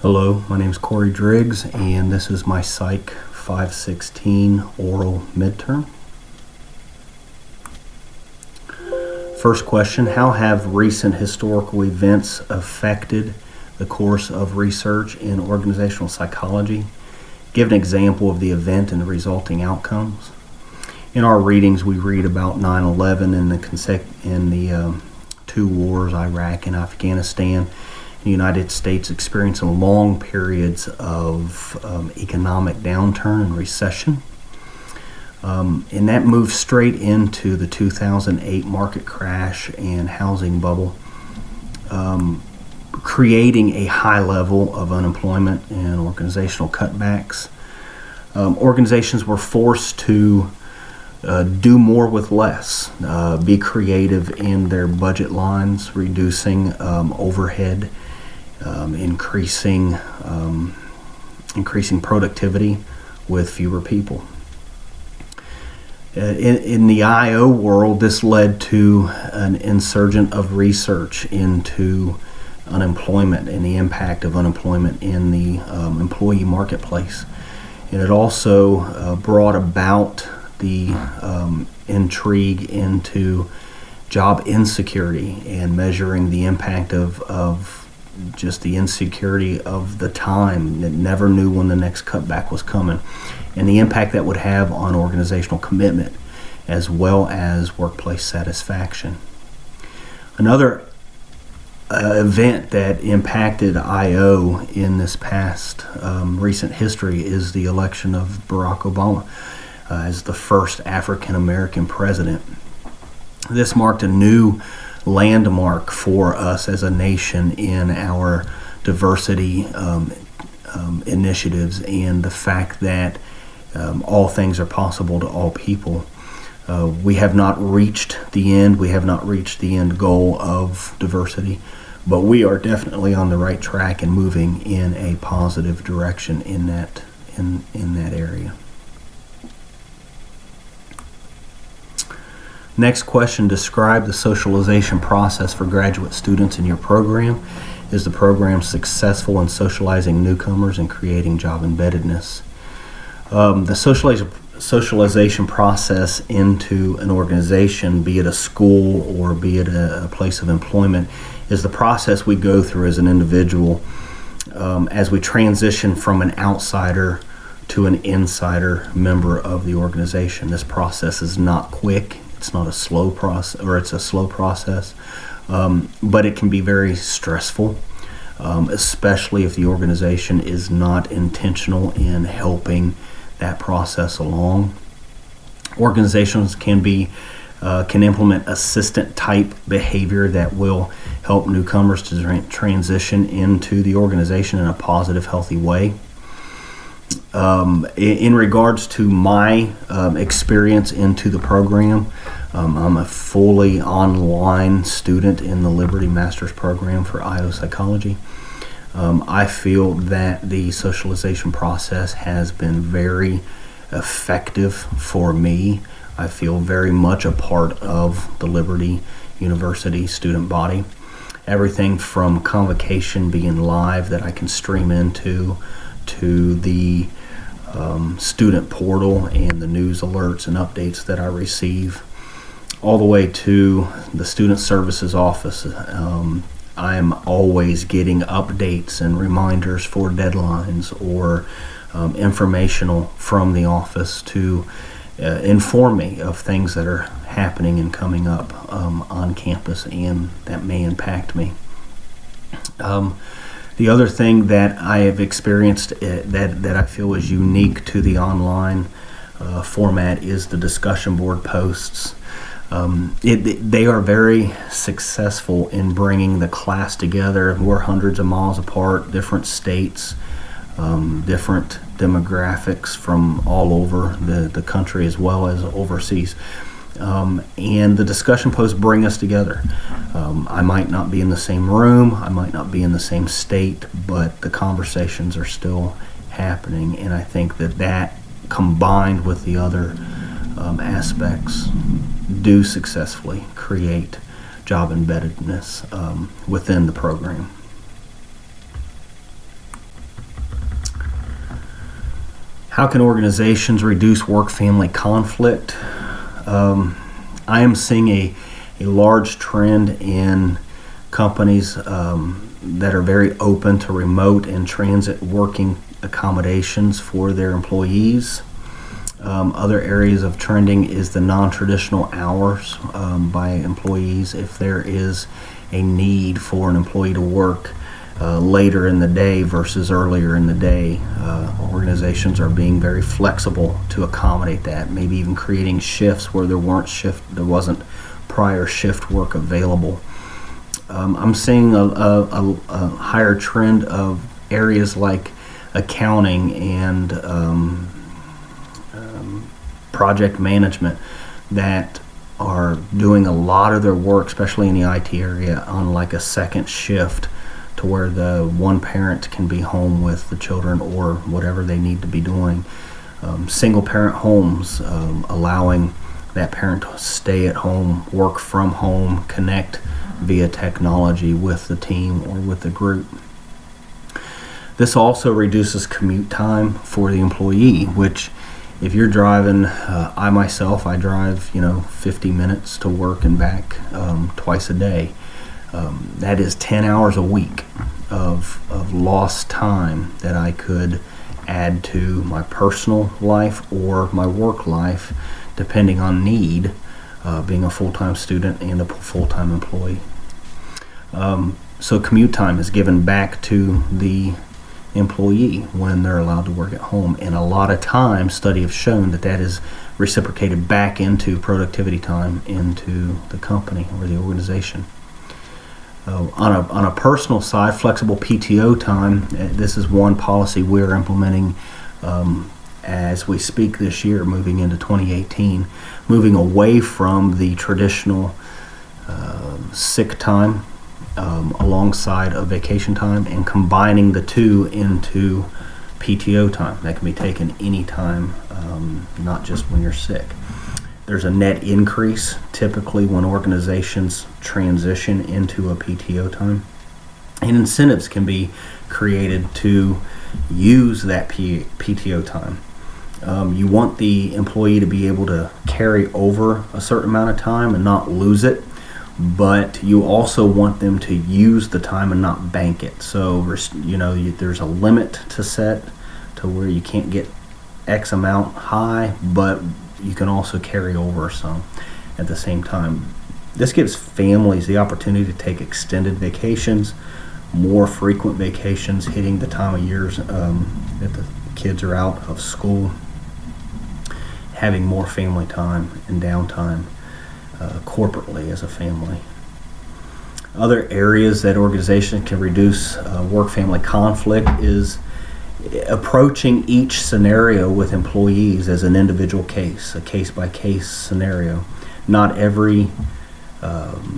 Hello, my name is Corey Driggs, and this is my Psych 516 oral midterm. First question, how have recent historical events affected the course of research in organizational psychology? Give an example of the event and the resulting outcomes. In our readings, we read about 9/11 and the two wars, Iraq and Afghanistan. The United States experiencing long periods of economic downturn and recession. And that moved straight into the 2008 market crash and housing bubble, creating a high level of unemployment and organizational cutbacks. Organizations were forced to do more with less, be creative in their budget lines, reducing overhead, increasing productivity with fewer people. In the IO world, this led to an insurgence of research into unemployment and the impact of unemployment in the employee marketplace. And it also brought about the intrigue into job insecurity and measuring the impact of just the insecurity of the time that never knew when the next cutback was coming, and the impact that would have on organizational commitment as well as workplace satisfaction. Another event that impacted IO in this past recent history is the election of Barack Obama as the first African American president. This marked a new landmark for us as a nation in our diversity initiatives and the fact that all things are possible to all people. We have not reached the end. We have not reached the end goal of diversity, but we are definitely on the right track and moving in a positive direction in that area. Next question, describe the socialization process for graduate students in your program. Is the program successful in socializing newcomers and creating job embeddedness? The socialization process into an organization, be it a school or be it a place of employment, is the process we go through as an individual as we transition from an outsider to an insider member of the organization. This process is not quick. It's not a slow process, or it's a slow process, but it can be very stressful, especially if the organization is not intentional in helping that process along. Organizations can implement assistant type behavior that will help newcomers to transition into the organization in a positive, healthy way. In regards to my experience into the program, I'm a fully online student in the Liberty Master's Program for IO Psychology. I feel that the socialization process has been very effective for me. I feel very much a part of the Liberty University student body. Everything from convocation being live that I can stream into, to the student portal and the news alerts and updates that I receive, all the way to the student services office. I'm always getting updates and reminders for deadlines or informational from the office to inform me of things that are happening and coming up on campus and that may impact me. The other thing that I have experienced that I feel is unique to the online format is the discussion board posts. They are very successful in bringing the class together. We're hundreds of miles apart, different states, different demographics from all over the country as well as overseas. And the discussion posts bring us together. I might not be in the same room, I might not be in the same state, but the conversations are still happening, and I think that combined with the other aspects do successfully create job embeddedness within the program. How can organizations reduce work-family conflict? I am seeing a large trend in companies that are very open to remote and transit working accommodations for their employees. Other areas of trending is the non-traditional hours by employees. If there is a need for an employee to work later in the day versus earlier in the day, organizations are being very flexible to accommodate that. Maybe even creating shifts where there wasn't prior shift work available. I'm seeing a higher trend of areas like accounting and project management that are doing a lot of their work, especially in the IT area, on like a second shift, to where the one parent can be home with the children or whatever they need to be doing. Single parent homes, allowing that parent to stay at home, work from home, connect via technology with the team or with the group. This also reduces commute time for the employee, which if you're driving, I drive 50 minutes to work and back twice a day. That is 10 hours a week of lost time that I could add to my personal life or my work life, depending on need, being a full-time student and a full-time employee. So commute time is given back to the employee when they're allowed to work at home, and a lot of times studies have shown that is reciprocated back into productivity time into the company or the organization. On a personal side, flexible PTO time, this is one policy we're implementing as we speak this year, moving into 2018, moving away from the traditional sick time alongside of vacation time and combining the two into PTO time. That can be taken anytime, not just when you're sick. There's a net increase typically when organizations transition into a PTO time, and incentives can be created to use that PTO time. You want the employee to be able to carry over a certain amount of time and not lose it, but you also want them to use the time and not bank it. So there's a limit to set to where you can't get X amount high, but you can also carry over some at the same time. This gives families the opportunity to take extended vacations, more frequent vacations, hitting the time of years that the kids are out of school, having more family time and downtime corporately as a family. Other areas that organizations can reduce work-family conflict is approaching each scenario with employees as an individual case, a case-by-case scenario. Not every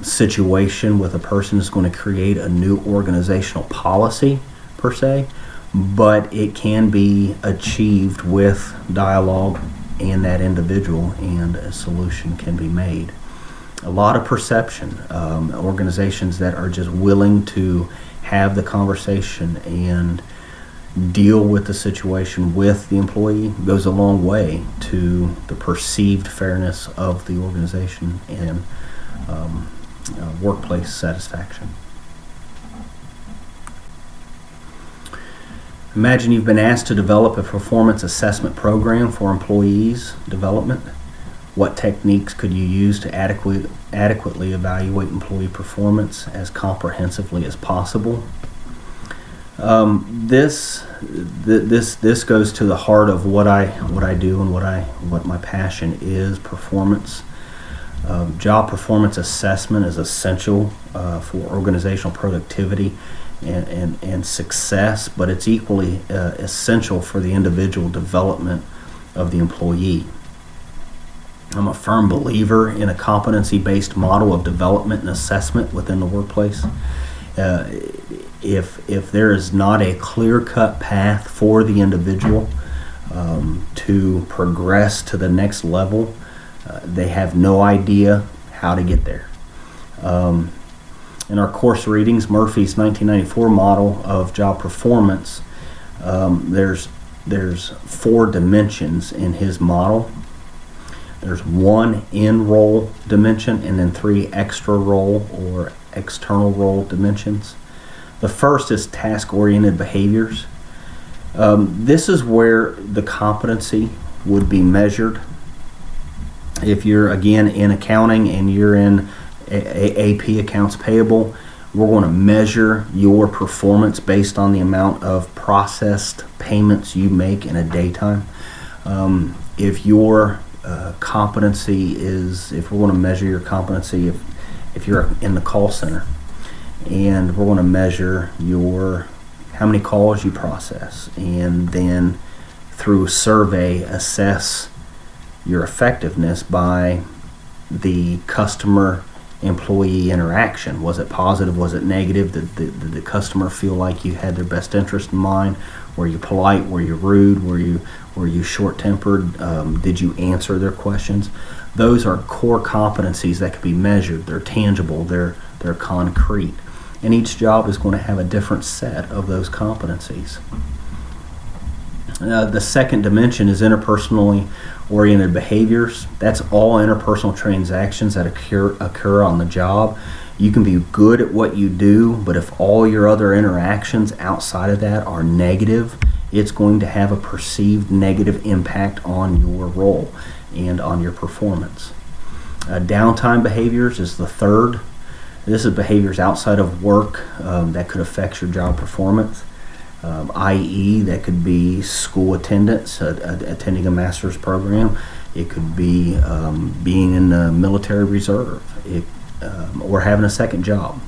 situation with a person is going to create a new organizational policy per se, but it can be achieved with dialogue and that individual, and a solution can be made. A lot of perception. Organizations that are just willing to have the conversation and deal with the situation with the employee goes a long way to the perceived fairness of the organization and workplace satisfaction. Imagine you've been asked to develop a performance assessment program for employees' development. What techniques could you use to adequately evaluate employee performance as comprehensively as possible? This goes to the heart of what I do and what my passion is: performance. Job performance assessment is essential for organizational productivity and success, but it's equally essential for the individual development of the employee. I'm a firm believer in a competency-based model of development and assessment within the workplace. If there is not a clear-cut path for the individual to progress to the next level, they have no idea how to get there. In our course readings, Murphy's 1994 model of job performance, there's there's 4 dimensions in his model. There's 1 in-role dimension and then 3 extra role or external role dimensions. The first is task-oriented behaviors. This is where the competency would be measured. If you're, again, in accounting and you're in AP, accounts payable, we're going to measure your performance based on the amount of processed payments you make in a daytime. If your competency is, if we're going to measure your competency, if you're in the call center, and we're going to measure how many calls you process, and then through a survey assess your effectiveness by the customer employee interaction. Was it positive? Was it negative? Did the customer feel like you had their best interest in mind? Were you polite? Were you rude? Were you short-tempered? Did you answer their questions? Those are core competencies that can be measured. They're tangible. They're concrete. And each job is going to have a different set of those competencies. The second dimension is interpersonally oriented behaviors. That's all interpersonal transactions that occur on the job. You can be good at what you do, but if all your other interactions outside of that are negative, it's going to have a perceived negative impact on your role and on your performance. Downtime behaviors is the third. This is behaviors outside of work that could affect your job performance. I.e., that could be school attendance, attending a master's program. It could be being in the military reserve, or having a second job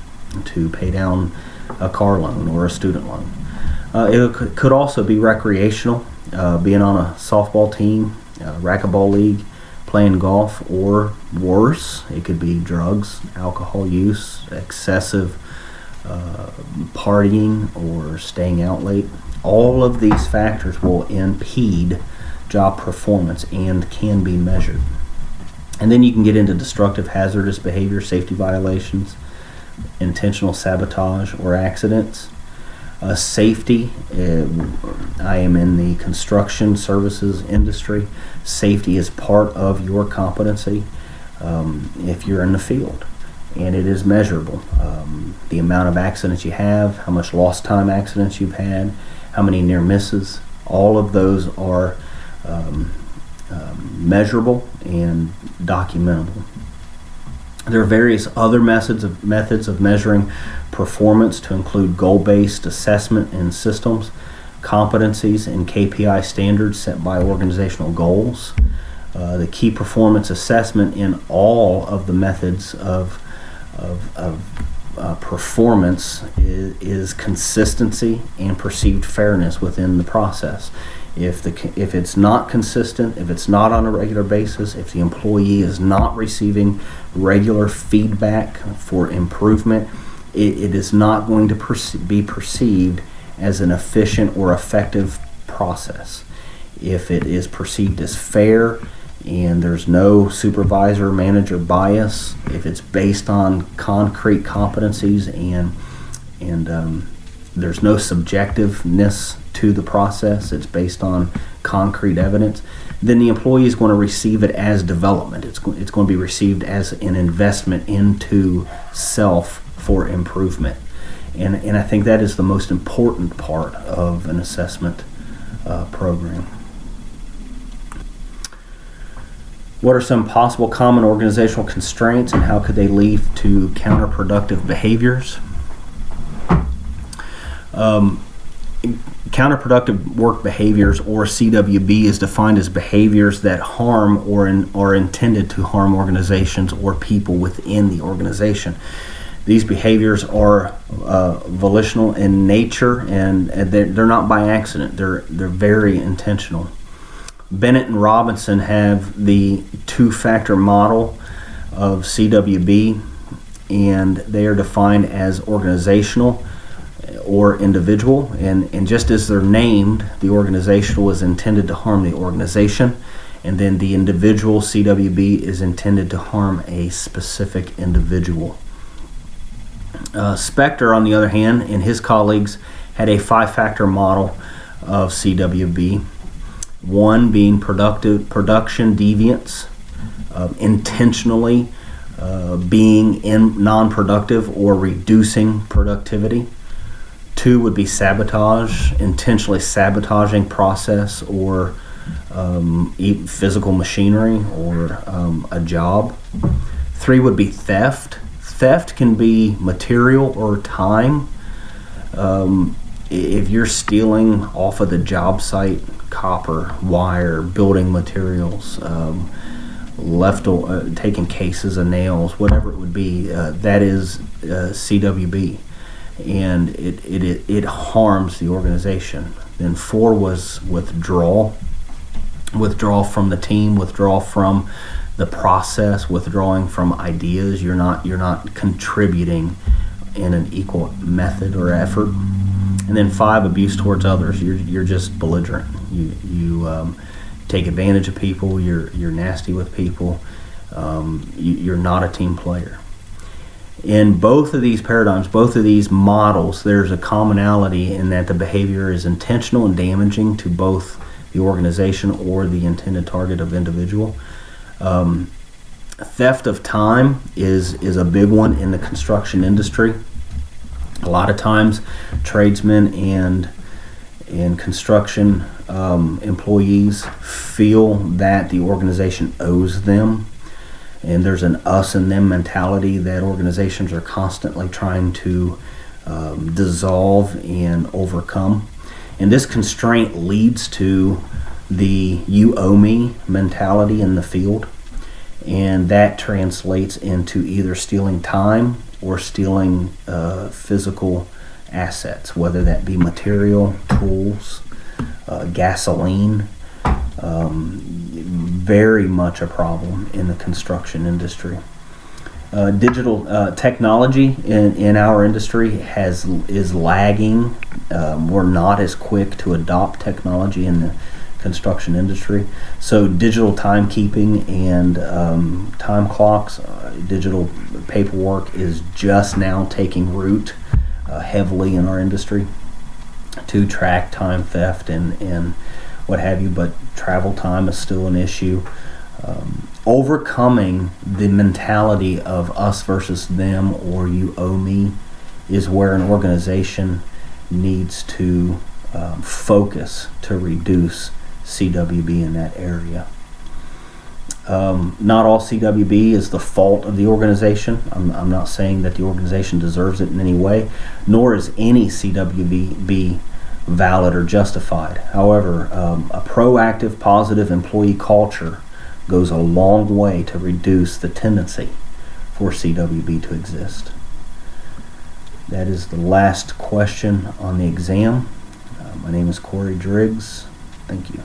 to pay down a car loan or a student loan. It could also be recreational, being on a softball team, racquetball league, playing golf, or worse, it could be drugs, alcohol use, excessive partying, or staying out late. All of these factors will impede job performance and can be measured. And then you can get into destructive, hazardous behavior, safety violations, intentional sabotage, or accidents. Safety, I am in the construction services industry. Safety is part of your competency if you're in the field, and it is measurable. The amount of accidents you have, how much lost time accidents you've had, how many near misses, all of those are measurable and documentable. There are various other methods of measuring performance to include goal-based assessment and systems, competencies, and KPI standards set by organizational goals. The key performance assessment in all of the methods of performance is consistency and perceived fairness within the process. If it's not consistent, if it's not on a regular basis, if the employee is not receiving regular feedback for improvement, it is not going to be perceived as an efficient or effective process. If it is perceived as fair and there's no supervisor manager bias, if it's based on concrete competencies and there's no subjectiveness to the process, it's based on concrete evidence, then the employee is going to receive it as development. It's going to be received as an investment into self for improvement. And I think that is the most important part of an assessment program. What are some possible common organizational constraints and how could they lead to counterproductive behaviors? Counterproductive work behaviors, or CWB, is defined as behaviors that harm or are intended to harm organizations or people within the organization. These behaviors are volitional in nature, and they're not by accident. They're very intentional. Bennett and Robinson have the 2-factor model of CWB, and they are defined as organizational or individual, and just as they're named, the organizational is intended to harm the organization, and then the individual CWB is intended to harm a specific individual. Spector, on the other hand, and his colleagues had a 5-factor model of CWB. One being production deviance, intentionally being non-productive or reducing productivity. Two would be sabotage, intentionally sabotaging process or physical machinery or a job. Three would be theft. Theft can be material or time. If you're stealing off of the job site, copper, wire, building materials, taking cases of nails, whatever it would be, that is CWB, and it harms the organization. Then 4 was withdrawal from the team, withdrawal from the process, withdrawing from ideas. You're not contributing in an equal method or effort. And then 5, abuse towards others. You're just belligerent. You take advantage of people. You're nasty with people. You're not a team player. In both of these paradigms, both of these models, there's a commonality in that the behavior is intentional and damaging to both the organization or the intended target of individual. Theft of time is a big one in the construction industry. A lot of times, tradesmen and construction employees feel that the organization owes them, and there's an us and them mentality that organizations are constantly trying to dissolve and overcome. And this constraint leads to the you owe me mentality in the field, and that translates into either stealing time or stealing physical assets, whether that be material, tools, gasoline. Very much a problem in the construction industry. Digital technology in our industry is lagging. We're not as quick to adopt technology in the construction industry. So digital timekeeping and time clocks, digital paperwork is just now taking root heavily in our industry to track time theft and what have you, but travel time is still an issue. Overcoming the mentality of us versus them or you owe me is where an organization needs to focus to reduce CWB in that area. Not all CWB is the fault of the organization. I'm not saying that the organization deserves it in any way, nor is any CWB valid or justified. However, a proactive, positive employee culture goes a long way to reduce the tendency for CWB to exist. That is the last question on the exam. My name is Corey Driggs. Thank you.